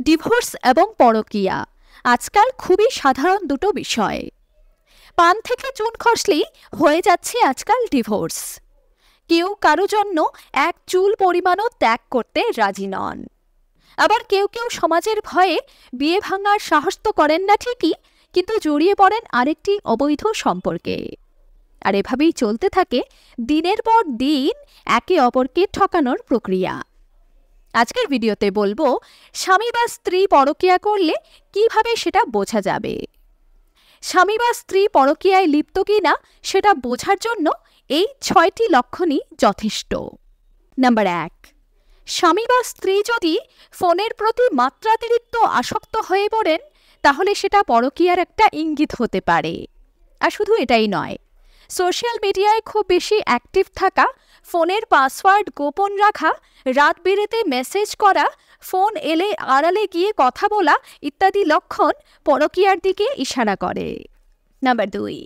Divorce এবং পরকীয়া আজকাল খুবই সাধারণ দুটো বিষয়। পান থেকে চুন খসলেই হয়ে যাচ্ছে আজকাল ডিভোর্স। কেউ কারো জন্য এক চুল পরিমাণও ত্যাগ করতে রাজি নন। আবার কেউ কেউ সমাজের ভয়ে বিয়ে ভাঙার সাহস তো করেন না ঠিকই, কিন্তু জড়িয়ে পড়েন আরেকটি অবৈধ সম্পর্কে। আর এভাবেই চলতে থাকে দিনের পর দিন একে অপরকে ঠকানোর প্রক্রিয়া। আজকের ভিডিওতে বলবো স্বামী বা স্ত্রী পরকীয়া করলে কিভাবে সেটা বোঝা যাবে। স্বামী বা স্ত্রী পরকীয়ায় লিপ্ত কিনা সেটা বোঝার জন্য এই 6টি লক্ষণই যথেষ্ট। নাম্বার 1, স্বামী বা স্ত্রী যদি ফোনের প্রতি মাত্রাতিরিক্ত আসক্ত হয়ে পড়েন তাহলে সেটা পরকীয়ার একটা ইঙ্গিত হতে পারে। আর শুধু এটাই নয়, সোশ্যাল মিডিয়ায় খুব বেশি অ্যাক্টিভ থাকা, ফোনের পাসওয়ার্ড গোপন রাখা, রাত বিরেতে মেসেজ করা, ফোন এলে আড়ালে গিয়ে কথা বলা ইত্যাদি লক্ষণ পরকীয়ার দিকে ইশারা করে। নাম্বার 2,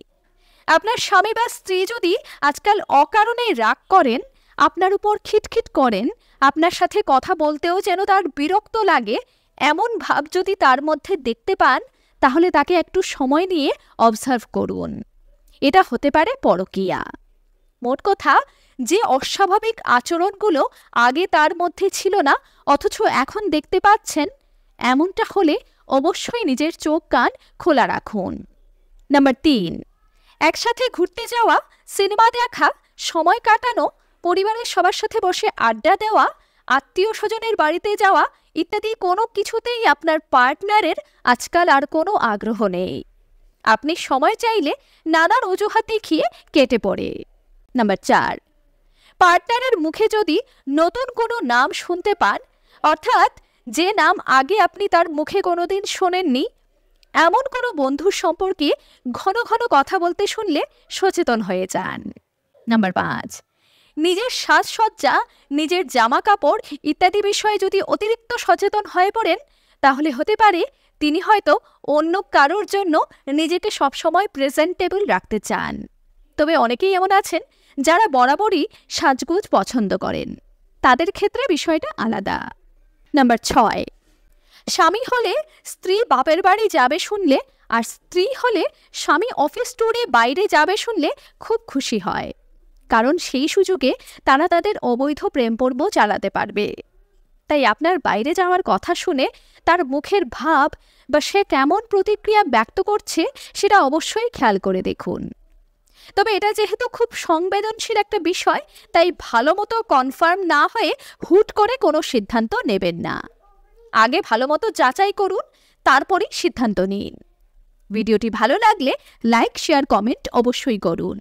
আপনার স্বামী বা স্ত্রী যদি আজকাল অকারণে রাগ করেন, আপনার উপর খিটখিট করেন, আপনার সাথে কথা বলতেও যেন তার বিরক্ত লাগে, এমন ভাব যদি তার মধ্যে দেখতে পান তাহলে তাকে একটু সময় নিয়ে অবজার্ভ করুন। এটা হতে পারে পরকীয়া। মোট কথা, যে অস্বাভাবিক আচরণগুলো আগে তার মধ্যে ছিল না অথচ এখন দেখতে পাচ্ছেন, এমনটা হলে অবশ্যই নিজের চোখ কান খোলা রাখুন। নাম্বার 3, একসাথে ঘুরতে যাওয়া, সিনেমা দেখা, সময় কাটানো, পরিবারের সবার সাথে বসে আড্ডা দেওয়া, আত্মীয় স্বজনের বাড়িতে যাওয়া ইত্যাদি কোনো কিছুতেই আপনার পার্টনারের আজকাল আর কোনো আগ্রহ নেই। আপনি সময় চাইলে নানান অজুহাত দেখিয়ে কেটে পড়ে। নাম্বার 4, পার্টনারের মুখে যদি নতুন কোনো নাম শুনতে পান, অর্থাৎ যে নাম আগে আপনি তার মুখে কোনোদিন শোনেননি, এমন কোনো বন্ধুর সম্পর্কে ঘন ঘন কথা বলতে শুনলে সচেতন হয়ে যান। নাম্বার 5, নিজের সাজসজ্জা, নিজের জামা কাপড় ইত্যাদি বিষয়ে যদি অতিরিক্ত সচেতন হয়ে পড়েন তাহলে হতে পারে তিনি হয়তো অন্য কারোর জন্য নিজেকে সবসময় প্রেজেন্টেবল রাখতে চান। তবে অনেকেই এমন আছেন যারা বরাবরই সাজগোজ পছন্দ করেন, তাদের ক্ষেত্রে বিষয়টা আলাদা। নাম্বার 6, স্বামী হলে স্ত্রী বাপের বাড়ি যাবে শুনলে আর স্ত্রী হলে স্বামী অফিস ট্যুরে বাইরে যাবে শুনলে খুব খুশি হয়, কারণ সেই সুযোগে তারা তাদের অবৈধ প্রেম পর্ব চালাতে পারবে। তাই আপনার বাইরে যাওয়ার কথা শুনে তার মুখের ভাব বা সে কেমন প্রতিক্রিয়া ব্যক্ত করছে সেটা অবশ্যই খেয়াল করে দেখুন। তবে এটা যেহেতু খুব সংবেদনশীল একটা বিষয়, তাই ভালো মতো কনফার্ম না হয়ে হুট করে কোনো সিদ্ধান্ত নেবেন না। আগে ভালো মতো যাচাই করুন, তারপরেই সিদ্ধান্ত নিন। ভিডিওটি ভালো লাগলে লাইক, শেয়ার, কমেন্ট অবশ্যই করুন।